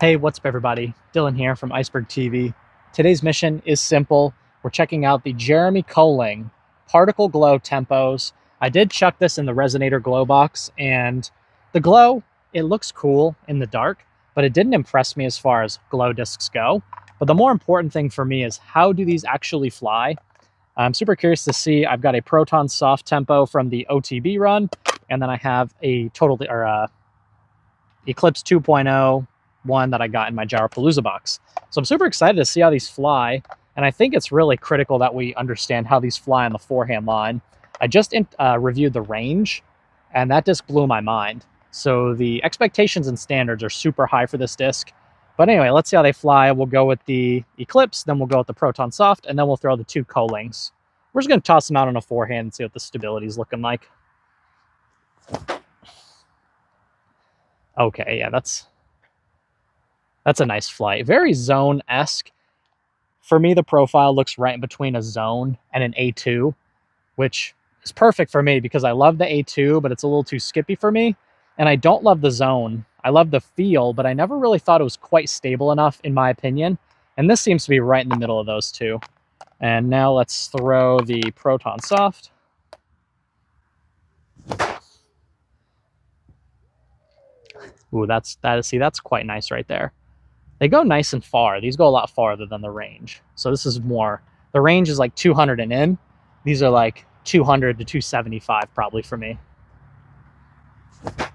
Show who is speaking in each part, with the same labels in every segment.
Speaker 1: Hey, what's up everybody? Dylan here from Iceberg TV. Today's mission is simple. We're checking out the Jeremy Koling particle glow tempos. I did chuck this in the resonator glow box, and the glow, it looks cool in the dark, but it didn't impress me as far as glow discs go. But the more important thing for me is, how do these actually fly? I'm super curious to see. I've got a Proton soft tempo from the OTB run, and then I have a Eclipse 2.0 one that I got in my Gyropalooza box. So I'm super excited to see how these fly, and I think it's really critical that we understand how these fly on the forehand line. I just reviewed the range, and that disc blew my mind. So the expectations and standards are super high for this disc. But anyway, let's see how they fly. We'll go with the Eclipse, then we'll go with the Proton Soft, and then we'll throw the two Kolings. We're just going to toss them out on a forehand and see what the stability is looking like. Okay, yeah, that's a nice flight. Very zone-esque. For me, the profile looks right in between a zone and an A2, which is perfect for me because I love the A2, but it's a little too skippy for me. And I don't love the zone. I love the feel, but I never really thought it was quite stable enough, in my opinion. And this seems to be right in the middle of those two. And now let's throw the Proton Soft. Ooh, that's quite nice right there. They go nice and far. These go a lot farther than the range. So this is more, the range is like 200 and in. These are like 200 to 275 probably for me.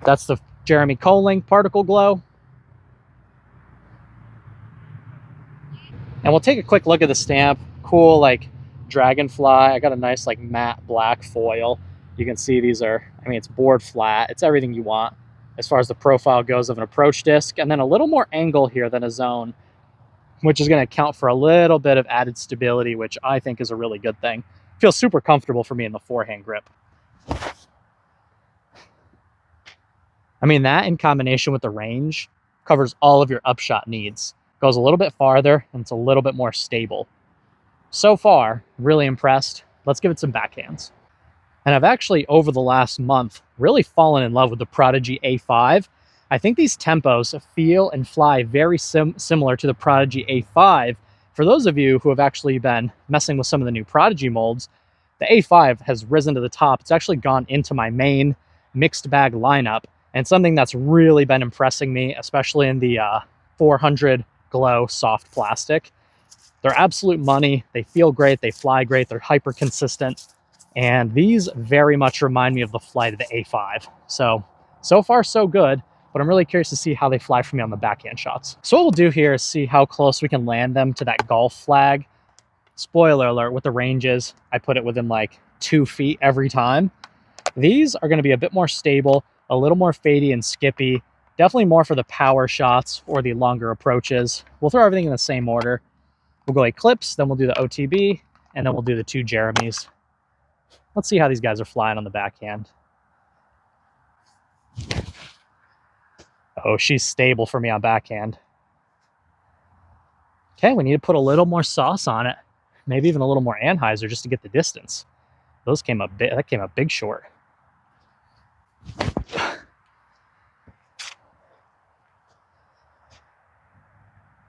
Speaker 1: That's the Jeremy Koling particle glow. And we'll take a quick look at the stamp. Cool, like dragonfly. I got a nice like matte black foil. You can see these are, I mean, it's board flat. It's everything you want as far as the profile goes of an approach disc, and then a little more angle here than a zone, which is going to account for a little bit of added stability, which I think is a really good thing. Feels super comfortable for me in the forehand grip. I mean, that in combination with the range covers all of your upshot needs. Goes a little bit farther, and it's a little bit more stable. So far, really impressed. Let's give it some backhands. And I've actually, over the last month, really fallen in love with the Prodigy A5. I think these tempos feel and fly very similar to the Prodigy A5. For those of you who have actually been messing with some of the new Prodigy molds, the A5 has risen to the top. It's actually gone into my main mixed bag lineup, and something that's really been impressing me, especially in the 400 Glow soft plastic. They're absolute money. They feel great. They fly great. They're hyper consistent. And these very much remind me of the flight of the A5. So far so good, but I'm really curious to see how they fly for me on the backhand shots. So what we'll do here is see how close we can land them to that golf flag. Spoiler alert, with the ranges, I put it within like 2 feet every time. These are going to be a bit more stable, a little more fadey and skippy, definitely more for the power shots or the longer approaches. We'll throw everything in the same order. We'll go Eclipse, then we'll do the OTB, and then we'll do the two Jeremys. Let's see how these guys are flying on the backhand. Oh, she's stable for me on backhand. Okay, we need to put a little more sauce on it. Maybe even a little more anhyzer just to get the distance. That came up big short.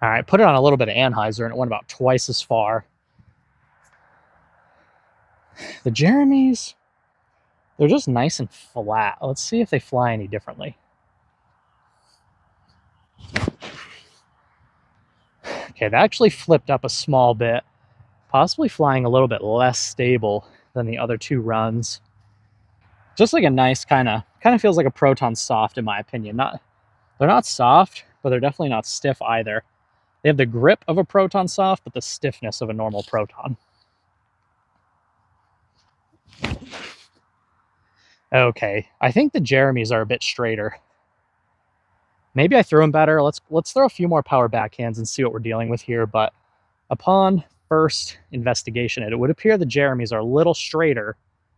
Speaker 1: All right, put it on a little bit of anhyzer and it went about twice as far. The Jeremys, they're just nice and flat. Let's see if they fly any differently. Okay, that actually flipped up a small bit, possibly flying a little bit less stable than the other two runs. Just like a nice kind of feels like a Proton Soft in my opinion. They're not soft, but they're definitely not stiff either. They have the grip of a Proton Soft, but the stiffness of a normal Proton. Okay, I think the Jeremys are a bit straighter. Maybe I threw them better. Let's throw a few more power backhands and see what we're dealing with here. But upon first investigation, it would appear the Jeremys are a little straighter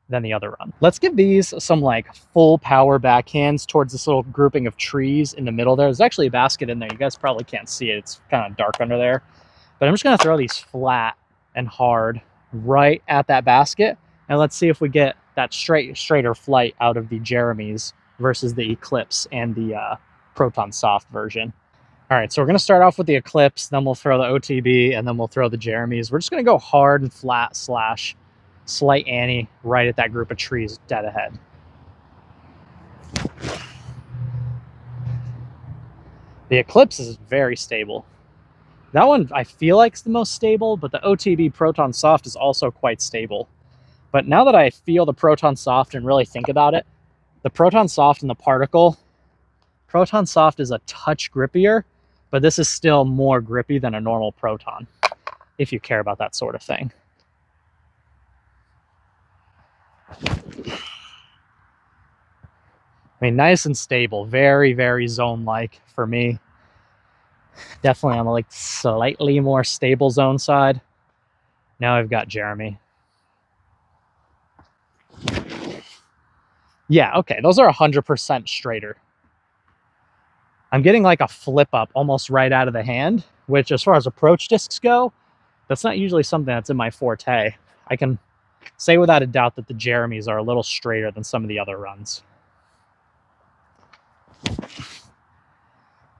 Speaker 1: than the other run. Let's give these some like full power backhands towards this little grouping of trees in the middle there. There's actually a basket in there. You guys probably can't see it. It's kind of dark under there. But I'm just going to throw these flat and hard right at that basket. And let's see if we get that straighter flight out of the Jeremys versus the Eclipse and the Proton Soft version. All right, so we're going to start off with the Eclipse, then we'll throw the OTB, and then we'll throw the Jeremys. We're just going to go hard and flat slash slight Annie right at that group of trees dead ahead. The Eclipse is very stable. That one I feel like is the most stable, but the OTB Proton Soft is also quite stable. But now that I feel the Proton Soft and really think about it, the Proton Soft and the Particle, Proton Soft is a touch grippier, but this is still more grippy than a normal Proton, if you care about that sort of thing. I mean, nice and stable, very, very zone-like for me. Definitely on the like slightly more stable zone side. Now I've got Jeremy. Yeah, okay, those are 100% straighter. I'm getting like a flip up almost right out of the hand, which as far as approach discs go, that's not usually something that's in my forte. I can say without a doubt that the Jeremys are a little straighter than some of the other runs.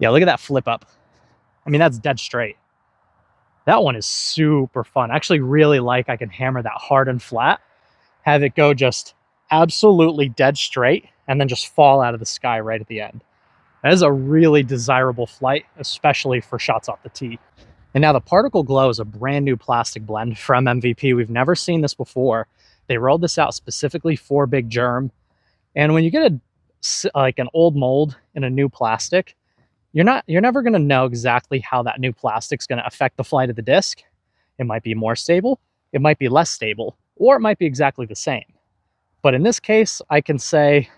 Speaker 1: Yeah, look at that flip up. I mean, that's dead straight. That one is super fun. I actually really like I can hammer that hard and flat, have it go just absolutely dead straight, and then just fall out of the sky right at the end. That is a really desirable flight, especially for shots off the tee. And now the Particle Glow is a brand new plastic blend from MVP. We've never seen this before. They rolled this out specifically for Big Germ. And when you get like an old mold in a new plastic, you're never going to know exactly how that new plastic's going to affect the flight of the disc. It might be more stable, it might be less stable, or it might be exactly the same. But in this case, I can say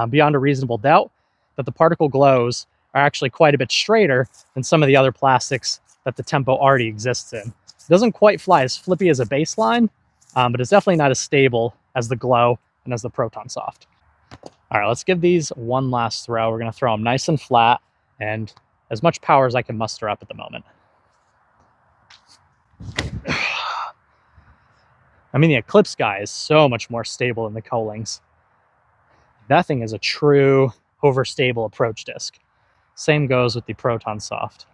Speaker 1: beyond a reasonable doubt that the Particle Glows are actually quite a bit straighter than some of the other plastics that the Tempo already exists in. It doesn't quite fly as flippy as a baseline, but it's definitely not as stable as the Glow and as the Proton Soft. All right, let's give these one last throw. We're going to throw them nice and flat and as much power as I can muster up at the moment. I mean, the Eclipse guy is so much more stable than the Kolings. That thing is a true overstable approach disc. Same goes with the Proton Soft.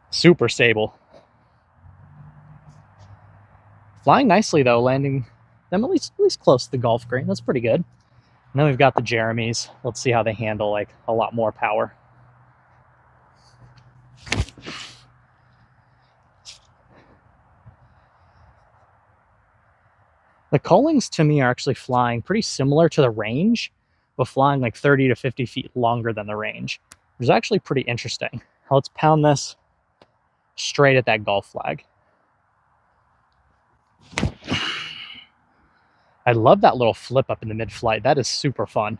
Speaker 1: Super stable. Flying nicely though, landing them at least close to the golf green. That's pretty good. And then we've got the Jeremys. Let's see how they handle like a lot more power. The Kolings to me are actually flying pretty similar to the range, but flying like 30 to 50 feet longer than the range, which is actually pretty interesting. Let's pound this straight at that golf flag. I love that little flip up in the mid-flight. That is super fun.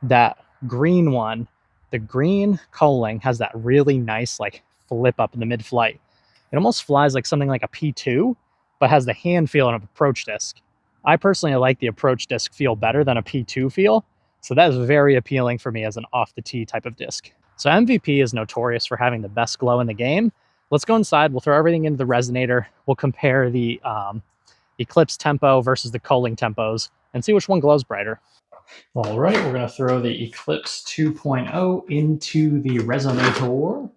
Speaker 1: That green one, the green Koling has that really nice like flip up in the mid-flight. It almost flies like something like a P2, but has the hand feel of an approach disc. I personally like the approach disc feel better than a P2 feel, so that is very appealing for me as an off-the-tee type of disc. So MVP is notorious for having the best glow in the game. Let's go inside, we'll throw everything into the resonator, we'll compare the Eclipse tempo versus the Koling tempos, and see which one glows brighter. All right, we're going to throw the Eclipse 2.0 into the resonator.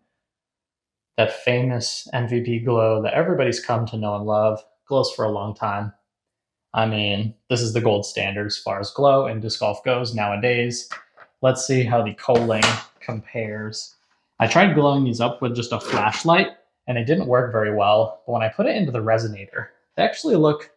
Speaker 1: That famous MVP glow that everybody's come to know and love. Glows for a long time. I mean, this is the gold standard as far as glow in disc golf goes nowadays. Let's see how the Koling compares. I tried glowing these up with just a flashlight, and it didn't work very well. But when I put it into the resonator, they actually look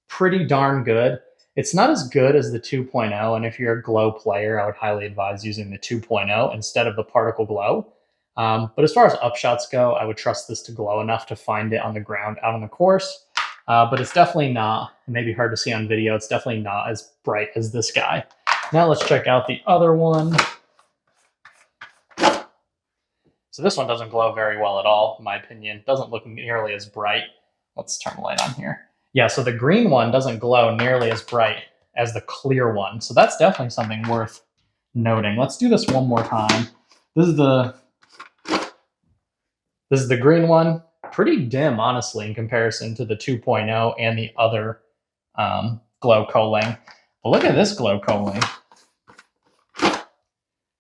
Speaker 1: pretty darn good. It's not as good as the 2.0, and if you're a glow player, I would highly advise using the 2.0 instead of the particle glow. But as far as upshots go, I would trust this to glow enough to find it on the ground out on the course. But it's definitely not, it may be hard to see on video, it's definitely not as bright as this guy. Now let's check out the other one. So this one doesn't glow very well at all, in my opinion. It doesn't look nearly as bright. Let's turn the light on here. Yeah, so the green one doesn't glow nearly as bright as the clear one. So that's definitely something worth noting. Let's do this one more time. This is the green one. Pretty dim, honestly, in comparison to the 2.0 and the other glow Koling. But look at this glow Koling. That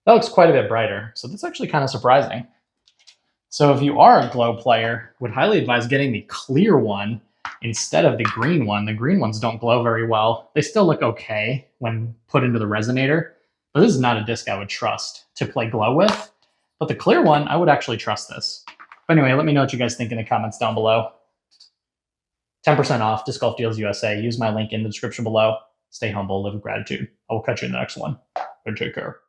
Speaker 1: looks quite a bit brighter. So that's actually kind of surprising. So if you are a glow player, would highly advise getting the clear one instead of the green one. The green ones don't glow very well. They still look okay when put into the resonator, but this is not a disc I would trust to play glow with. But the clear one, I would actually trust this. But anyway, let me know what you guys think in the comments down below. 10% off, Disc Golf Deals USA. Use my link in the description below. Stay humble, live with gratitude. I will catch you in the next one. And take care.